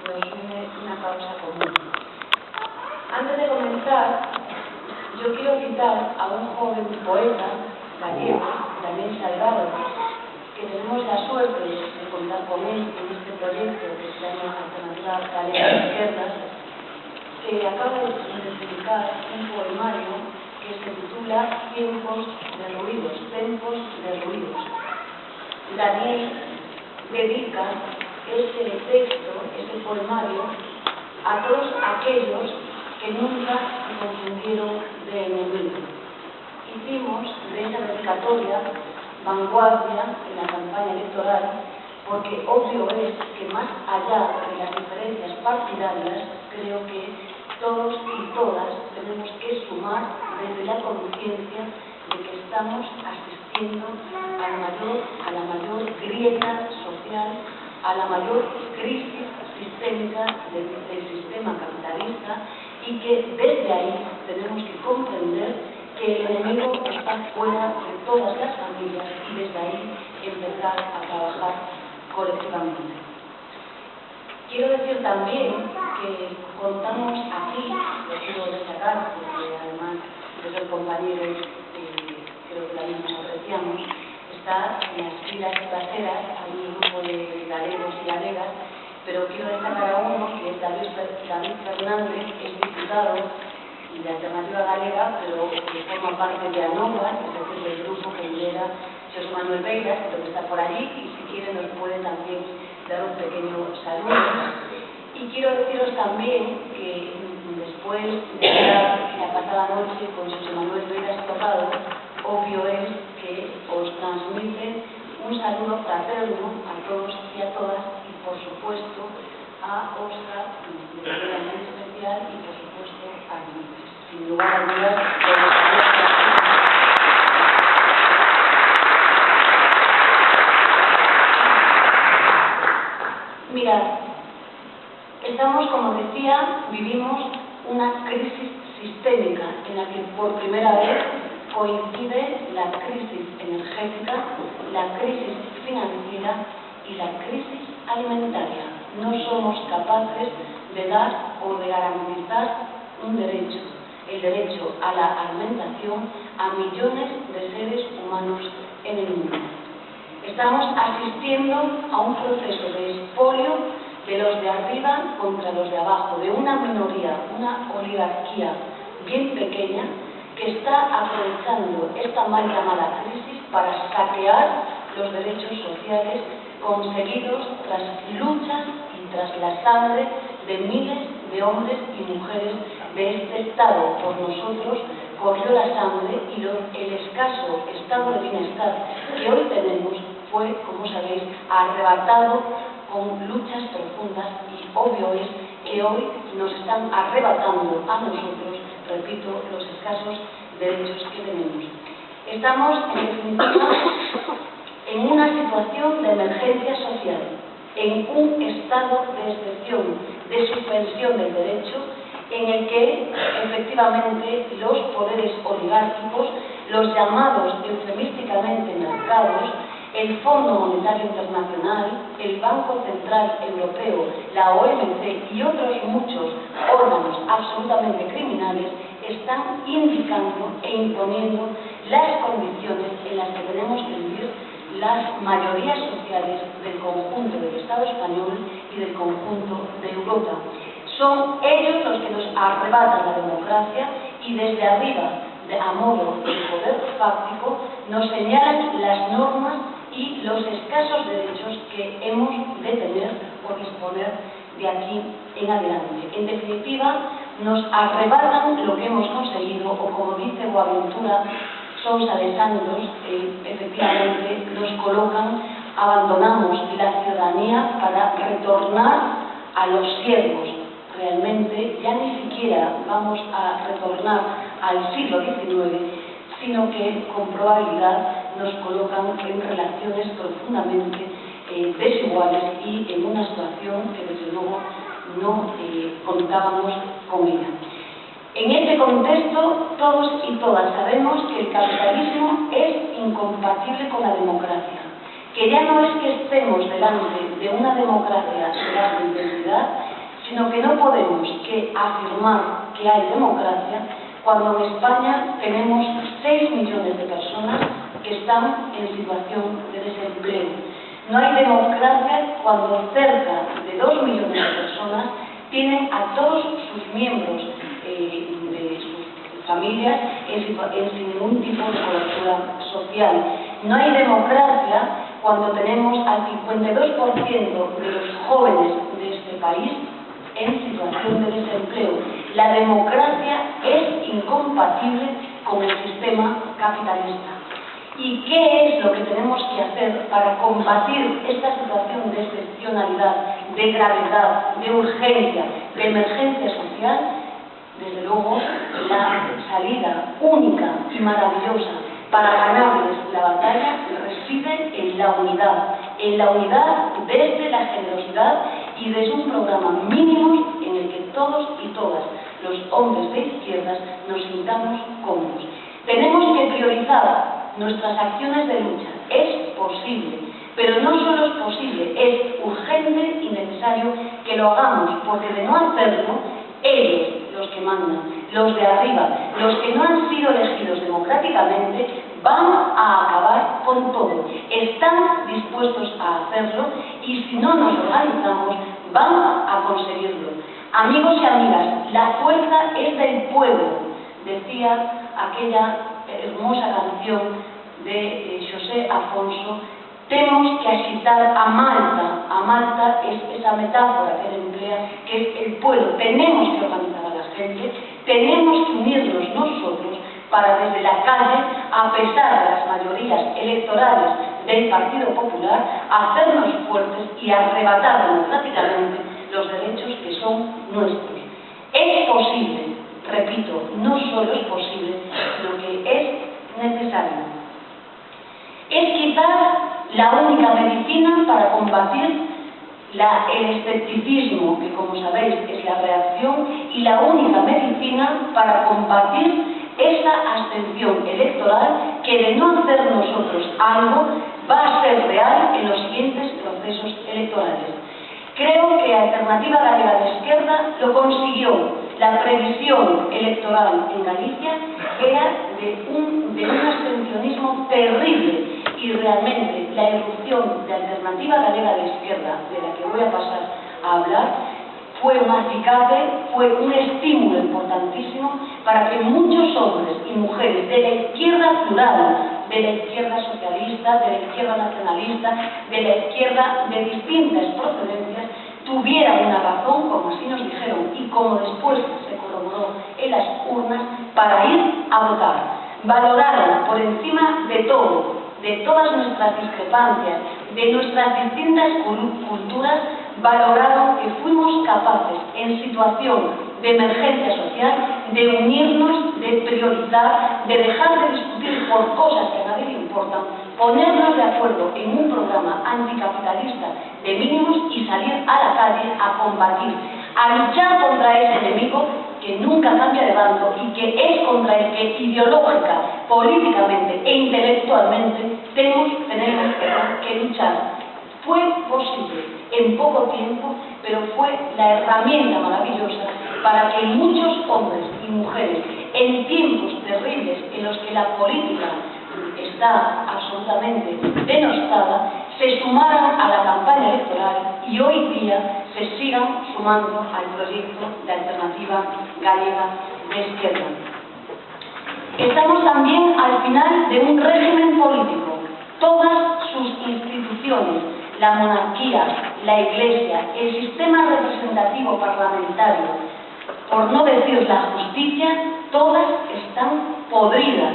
nos une una causa común. Antes de comenzar, yo quiero citar a un joven poeta gallego, Daniel Salgado, que tenemos la suerte de contar con él en este proyecto que se llama Alternativa Galega de Izquierdas, que acaba de publicar un poemario que se titula Tiempos de ruidos. Daniel dedica ese texto, ese poemario, a todos aquellos que nunca se confundieron de enemigo. Hicimos de esa dedicatoria vanguardia en la campaña electoral, porque obvio es que más allá de las diferencias partidarias, creo que todos y todas tenemos que sumar desde la conciencia de que estamos asistiendo a la mayor grieta social, a la mayor crisis sistémica del sistema capitalista, y que desde ahí tenemos que comprender que el enemigo está fuera de todas las familias y desde ahí empezar a trabajar colectivamente. Quiero decir también que contamos aquí, lo quiero destacar porque además de ser compañeros creo que la misma apreciamos, está en las filas traseras, hay un grupo de galegos y galegas, pero quiero destacar a uno que es David Fernández, es diputado de Alternativa Galega, pero que forma parte de ANOVA, es decir, del grupo que lidera José Manuel Beiras, pero que está por allí y si quiere nos puede también dar un pequeño saludo. Y quiero deciros también que después de estar la pasada noche con José Manuel Beiras tocado, obvio es que os transmite un saludo fraterno a todos y a todas, y por supuesto a Óscar de manera muy especial y por supuesto a mí. Sin lugar a dudas, mirad, estamos, como decía, vivimos una crisis sistémica en la que por primera vez coincide la crisis energética, la crisis financiera y la crisis alimentaria. No somos capaces de dar o de garantizar un derecho, el derecho a la alimentación a millones de seres humanos en el mundo. Estamos asistiendo a un proceso de expolio de los de arriba contra los de abajo, de una minoría, una oligarquía bien pequeña que está aprovechando esta mal llamada crisis para saquear los derechos sociales conseguidos tras luchas y tras la sangre de miles de hombres y mujeres de este Estado. Por nosotros corrió la sangre y el escaso estado de bienestar que hoy tenemos fue, como sabéis, arrebatado con luchas profundas, y obvio es que hoy nos están arrebatando a nosotros, repito, los escasos derechos que tenemos. Estamos, en definitiva, en una situación de emergencia social, en un estado de excepción, de suspensión del derecho, en el que efectivamente los poderes oligárquicos, los llamados eufemísticamente mercados, el Fondo Monetario Internacional, el Banco Central Europeo, la OMC y otros muchos órganos absolutamente criminales están indicando e imponiendo las condiciones en las que tenemos que vivir las mayorías sociales del conjunto del Estado español y del conjunto de Europa. Son ellos los que nos arrebatan la democracia y desde arriba, a modo de poder fáctico, nos señalan las normas y los escasos derechos que hemos de tener o disponer de aquí en adelante. En definitiva, nos arrebatan lo que hemos conseguido, o como dice Boaventura Sousa de Santos, efectivamente nos colocan, abandonamos la ciudadanía para retornar a los siervos. Realmente ya ni siquiera vamos a retornar al siglo XIX, sino que con probabilidad nos colocan en relaciones profundamente desiguales y en una situación que desde luego no contábamos con ella. En este contexto, todos y todas sabemos que el capitalismo es incompatible con la democracia, que ya no es que estemos delante de una democracia de alta intensidad, sino que no podemos que afirmar que hay democracia cuando en España tenemos 6 millones de personas que están en situación de desempleo. No hay democracia cuando cerca de 2 millones de personas tienen a todos sus miembros de sus familias sin ningún tipo de cobertura social. No hay democracia cuando tenemos al 52% de los jóvenes de este país en situación de desempleo. La democracia es incompatible con el sistema capitalista. ¿Y qué es lo que tenemos que hacer para combatir esta situación de excepcionalidad, de gravedad, de urgencia, de emergencia social? Desde luego, la salida única y maravillosa para ganarles la batalla reside en la unidad desde la generosidad y desde un programa mínimo en el que todos y todas los hombres de izquierdas nos sintamos cómodos. Tenemos que priorizar nuestras acciones de lucha. Es posible, pero no solo es posible, es urgente y necesario que lo hagamos, porque de no hacerlo, ellos, los que mandan, los de arriba, los que no han sido elegidos democráticamente, van a acabar con todo. Están dispuestos a hacerlo y si no nos organizamos, van a conseguirlo. Amigos y amigas, la fuerza es del pueblo, decía aquella hermosa canción de José Afonso. Tenemos que agitar a Malta. A Malta es esa metáfora que él emplea, que es el pueblo. Tenemos que organizar a la gente, tenemos que unirnos nosotros para desde la calle, a pesar de las mayorías electorales del Partido Popular, hacernos fuertes y arrebatar democráticamente los derechos que son nuestros. Es posible, repito, no solo es posible, sino que es necesario. Es quizás la única medicina para combatir el escepticismo, que como sabéis es la reacción, y la única medicina para combatir esa abstención electoral que de no hacer nosotros algo va a ser real en los siguientes procesos electorales. Creo que Alternativa Galega de Izquierda lo consiguió. La previsión electoral en Galicia era de un abstencionismo terrible y realmente la irrupción de Alternativa Galega de Izquierda, de la que voy a pasar a hablar, fue un acicate, fue un estímulo importantísimo para que muchos hombres y mujeres de la izquierda plural, de la izquierda socialista, de la izquierda nacionalista, de la izquierda de distintas procedencias, tuvieran una razón, como así nos dijeron, y como después se corroboró en las urnas, para ir a votar. Valoraron por encima de todo, de todas nuestras discrepancias, de nuestras distintas culturas, valoraron que fuimos capaces, en situación de emergencia social, de unirnos, de priorizar, de dejar de discutir por cosas que a nadie le importan, ponernos de acuerdo en un programa anticapitalista de mínimos y salir a la calle a combatir, a luchar contra ese enemigo que nunca cambia de bando y que es contra el que ideológica, políticamente e intelectualmente tenemos que luchar. Fue posible en poco tiempo, pero fue la herramienta maravillosa para que muchos hombres y mujeres, en tiempos terribles en los que la política está absolutamente denostada, se sumaran a la campaña electoral y hoy día se sigan sumando al proyecto de Alternativa Galega de Izquierda. Estamos también al final de un régimen político. Todas sus instituciones, la monarquía, la Iglesia, el sistema representativo parlamentario, por no decir la justicia, todas están podridas.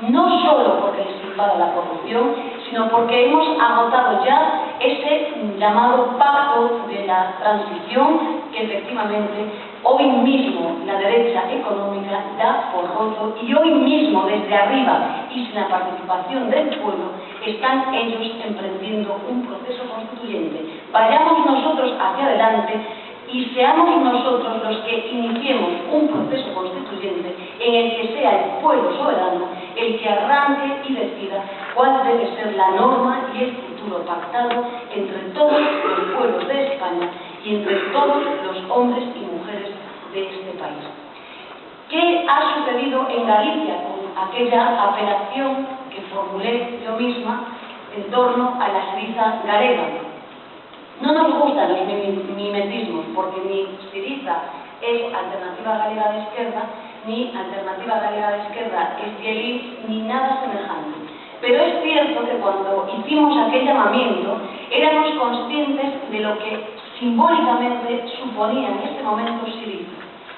No solo porque les invada la corrupción, sino porque hemos agotado ya ese llamado pacto de la transición que efectivamente hoy mismo la derecha económica da por roto y hoy mismo desde arriba y sin la participación del pueblo están ellos emprendiendo un proceso constituyente. Vayamos nosotros hacia adelante y seamos nosotros los que iniciemos un proceso constituyente en el que sea el pueblo soberano el que arranque y decida cuál debe ser la norma y el futuro pactado entre todos los pueblos de España y entre todos los hombres y mujeres de este país. ¿Qué ha sucedido en Galicia con aquella apelación que formulé yo misma en torno a la Syriza galega? No nos gustan los mimetismos, porque ni Syriza es Alternativa Galega de Esquerda, ni Alternativa Galega de Esquerda es Yelí, ni nada semejante. Pero es cierto que cuando hicimos aquel llamamiento, éramos conscientes de lo que simbólicamente suponía en este momento Syriza.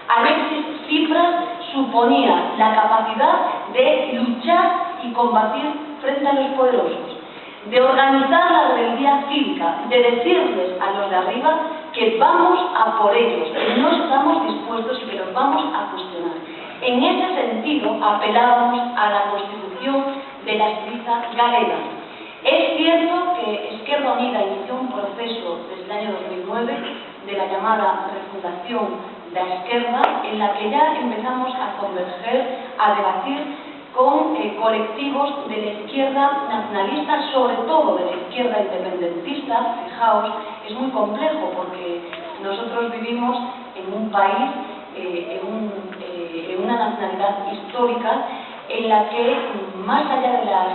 Alexis Tsipras suponía la capacidad de luchar y combatir frente a los poderosos, de organizar la rebeldía cívica, de decirles a los de arriba que vamos a por ellos, que no estamos dispuestos y que los vamos a cuestionar. En ese sentido, apelábamos a la constitución de la Syriza galega. Es cierto que Esquerda Unida inició un proceso desde el año 2009 de la llamada refundación de la Esquerda, en la que ya empezamos a converger, a debatir con colectivos de la izquierda nacionalista, sobre todo de la izquierda independentista. Fijaos, es muy complejo porque nosotros vivimos en un país, en una nacionalidad histórica en la que, más allá de las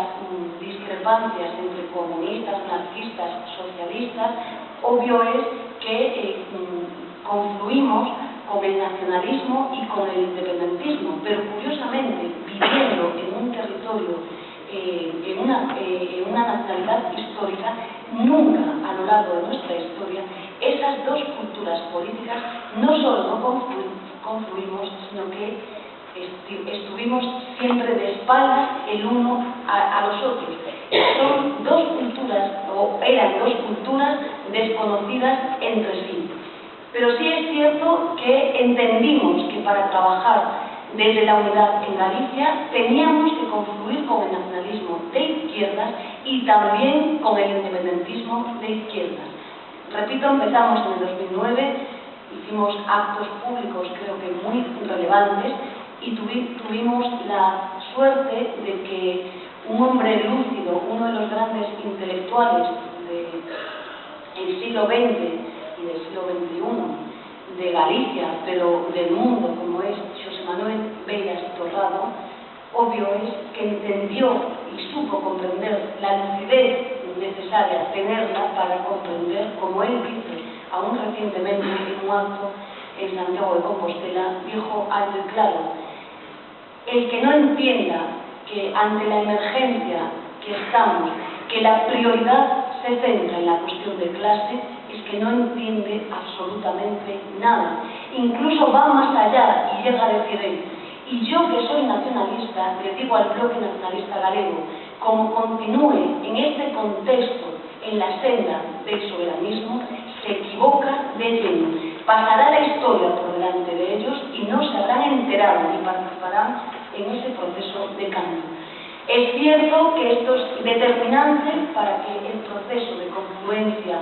discrepancias entre comunistas, anarquistas, socialistas, obvio es que confluimos con el nacionalismo y con el independentismo, pero curiosamente, viviendo en un territorio, en una nacionalidad histórica, nunca a lo largo de nuestra historia esas dos culturas políticas no solo no confluimos, sino que estuvimos siempre de espaldas el uno a los otros. Son dos culturas, o eran dos culturas desconocidas entre sí. Pero sí es cierto que entendimos que para trabajar desde la unidad en Galicia teníamos que confluir con el nacionalismo de izquierdas y también con el independentismo de izquierdas. Repito, empezamos en el 2009, hicimos actos públicos creo que muy relevantes y tuvimos la suerte de que un hombre lúcido, uno de los grandes intelectuales del siglo XX y del siglo XXI, de Galicia, pero del mundo, como es José Manuel Beiras Torrado, obvio es que entendió y supo comprender la lucidez necesaria, tenerla para comprender, como él dice, aún recientemente en un acto en Santiago de Compostela, dijo alto y claro: el que no entienda que ante la emergencia que estamos, que la prioridad se centra en la cuestión de clase, es que no entiende absolutamente nada. Incluso va más allá y llega a decir él: y yo que soy nacionalista, le digo al bloque nacionalista galego, como continúe en este contexto, en la senda del soberanismo, se equivoca de lleno. Pasará la historia por delante de ellos y no se habrán enterado ni participarán en ese proceso de cambio. Es cierto que esto es determinante para que el proceso de confluencia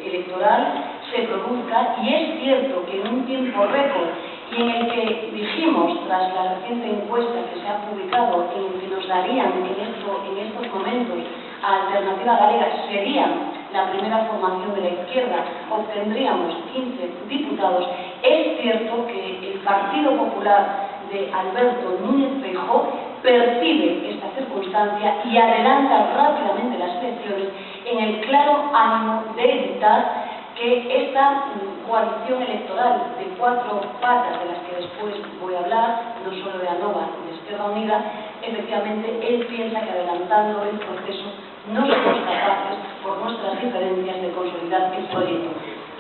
electoral se produzca, y es cierto que en un tiempo récord y en el que dijimos, tras la reciente encuesta que se ha publicado, en el que nos darían en estos momentos a Alternativa Galega sería la primera formación de la izquierda, obtendríamos 15 diputados, es cierto que el Partido Popular de Alberto Núñez Feijóo percibe esta circunstancia y adelanta rápidamente las elecciones en el claro ánimo de evitar que esta coalición electoral de cuatro patas, de las que después voy a hablar, no solo de ANOVA y de Izquierda Unida, efectivamente él piensa que adelantando el proceso no somos capaces, por nuestras diferencias, de consolidar el proyecto.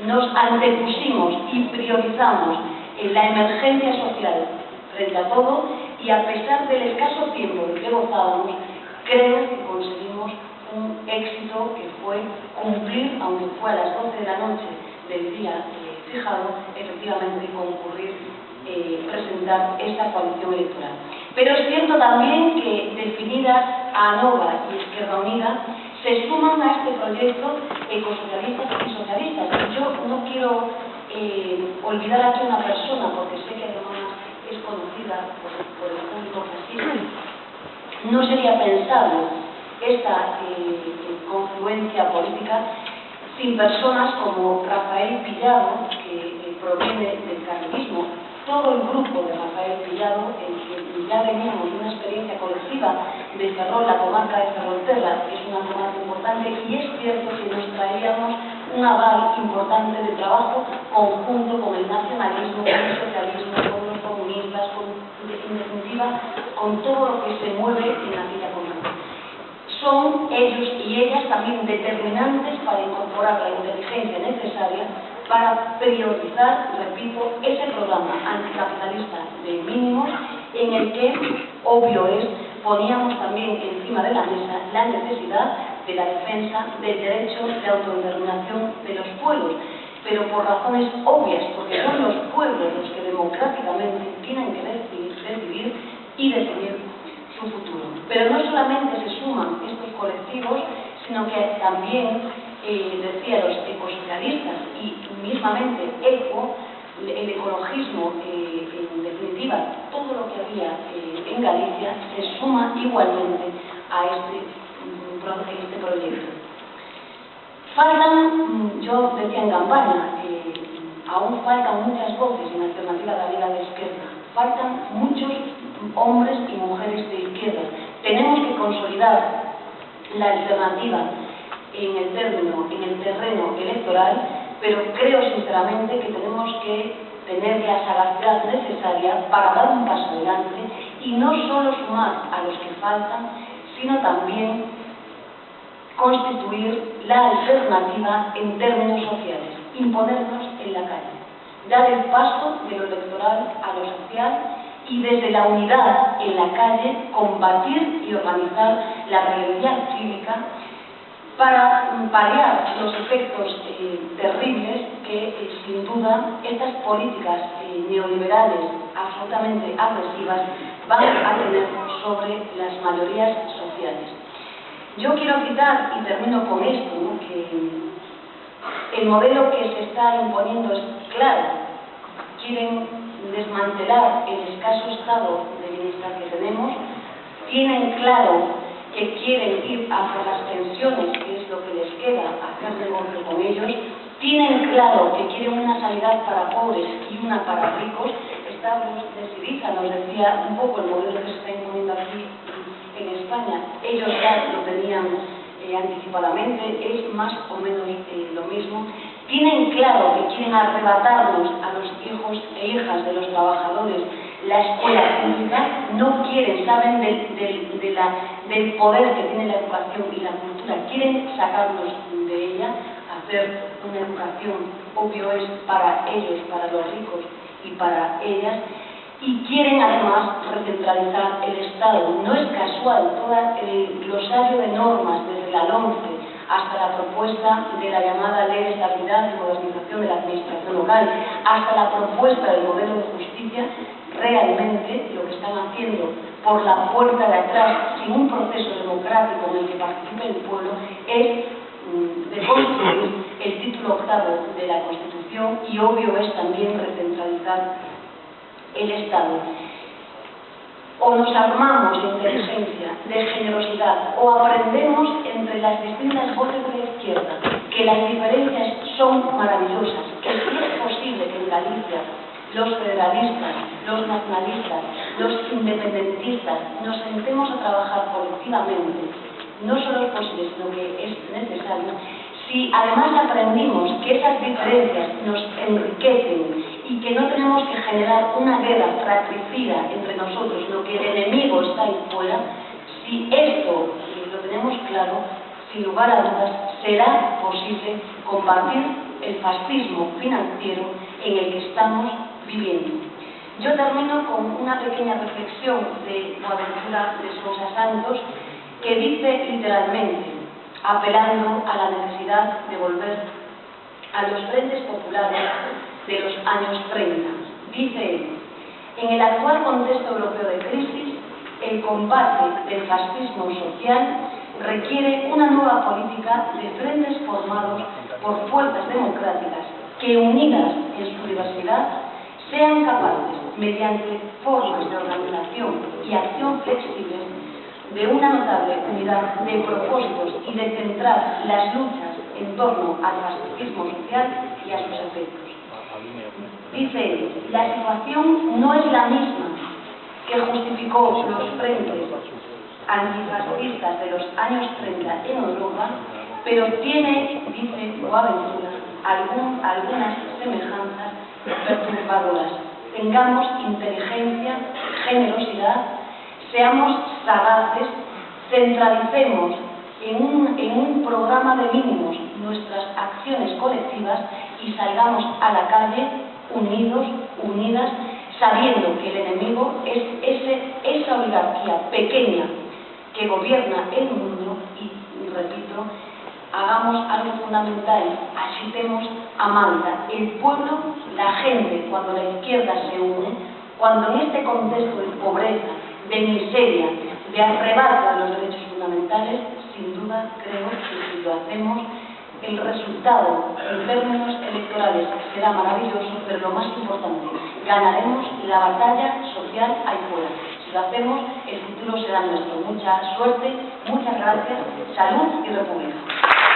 Nos antepusimos y priorizamos la emergencia social frente a todo, y a pesar del escaso tiempo de que gozábamos, creo que conseguimos un éxito que fue cumplir, aunque fue a las 12 de la noche del día fijado, efectivamente concurrir, presentar esta coalición electoral. Pero es cierto también que, definidas a ANOVA y Izquierda Unida, se suman a este proyecto ecosocialistas y socialistas. Yo no quiero olvidar aquí a una persona, porque sé que además es conocida por el público que asiste. No sería pensable esta confluencia política sin personas como Rafael Pillado, que proviene del carlismo, todo el grupo de Rafael Pillado, en que ya veníamos de una experiencia colectiva de Ferrol, la comarca de Ferrolterra, que es una comarca importante, y es cierto que nos traíamos un aval importante de trabajo conjunto con el nacionalismo, con el socialismo, con los comunistas, en definitiva, con todo lo que se mueve en aquella comarca. Son ellos y ellas también determinantes para incorporar la inteligencia necesaria para priorizar, repito, ese programa anticapitalista de mínimos en el que, obvio es, poníamos también encima de la mesa la necesidad de la defensa del derecho de autodeterminación de los pueblos, pero por razones obvias, porque son los pueblos los que democráticamente tienen que decidir y definir su futuro. Pero no solamente se suman estos colectivos, sino que también, decía, los ecosocialistas y mismamente ECO, el ecologismo, en definitiva, todo lo que había en Galicia, se suma igualmente a este proyecto. Faltan, yo decía en campaña, aún faltan muchas voces en la alternativa galega de izquierda, faltan muchos hombres y mujeres de izquierda. Tenemos que consolidar la alternativa en el terreno electoral, pero creo sinceramente que tenemos que tener la sagacidad necesaria para dar un paso adelante y no solo sumar a los que faltan, sino también constituir la alternativa en términos sociales, imponernos en la calle, dar el paso de lo electoral a lo social y desde la unidad en la calle combatir y organizar la rebeldía cívica para paliar los efectos terribles que, sin duda, estas políticas neoliberales absolutamente agresivas van a tener sobre las mayorías sociales. Yo quiero citar, y termino con esto, ¿no?, que el modelo que se está imponiendo es claro. Quieren desmantelar el escaso estado de bienestar que tenemos, tienen claro que quieren ir a por las pensiones, que es lo que les queda, hacer negocio con ellos, tienen claro que quieren una sanidad para pobres y una para ricos. Esta de Syriza nos decía un poco el modelo que se está imponiendo aquí en España. Ellos ya lo tenían anticipadamente, es más o menos lo mismo. Tienen claro que quieren arrebatarnos a los hijos e hijas de los trabajadores la escuela pública, no quieren, saben del poder que tiene la educación y la cultura, quieren sacarnos de ella, hacer una educación, obvio es, para ellos, para los ricos y para ellas, y quieren además recentralizar el Estado. No es casual todo el glosario de normas, desde la LOMCE hasta la propuesta de la llamada Ley de Estabilidad y Modernización de la Administración Local, hasta la propuesta del modelo de justicia. Realmente lo que están haciendo por la puerta de atrás, sin un proceso democrático en el que participe el pueblo, es deconstruir el título octavo de la Constitución y obvio es también recentralizar el Estado. O nos armamos de inteligencia, de generosidad, o aprendemos entre las distintas voces de la izquierda que las diferencias son maravillosas, que sí es posible que en Galicia los federalistas, los nacionalistas, los independentistas nos sentemos a trabajar colectivamente. No solo es posible, sino que es necesario. Si además aprendimos que esas diferencias nos enriquecen y que no tenemos que generar una guerra fratricida entre nosotros, sino que el enemigo está ahí fuera, si esto lo tenemos claro, sin lugar a dudas, será posible combatir el fascismo financiero en el que estamos viviendo. Yo termino con una pequeña reflexión de Boaventura de Sousa Santos, que dice literalmente, apelando a la necesidad de volver a los frentes populares de los años 30. Dice él, en el actual contexto europeo de crisis, el combate del fascismo social requiere una nueva política de frentes formados por fuerzas democráticas que, unidas en su diversidad, sean capaces, mediante formas de organización y acción flexibles, de una notable unidad de propósitos y de centrar las luchas en torno al fascismo social y a sus efectos. Dice él, la situación no es la misma que justificó los frentes antifascistas de los años 30 en Europa, pero tiene, dice Boaventura, algunas semejanzas perturbadoras. Tengamos inteligencia, generosidad, seamos sagaces, centralicemos en un programa de mínimos nuestras acciones colectivas y salgamos a la calle unidos, unidas, sabiendo que el enemigo es esa oligarquía pequeña que gobierna el mundo y repito, hagamos algo fundamental, agitemos a Malta, el pueblo, la gente, cuando la izquierda se une, cuando en este contexto de pobreza, de miseria, de arrebato a los derechos fundamentales, sin duda creo que si lo hacemos, el resultado en términos electorales será maravilloso, pero lo más importante, ganaremos la batalla social ahí fuera. Si lo hacemos, el futuro será nuestro. Mucha suerte, muchas gracias, salud y república.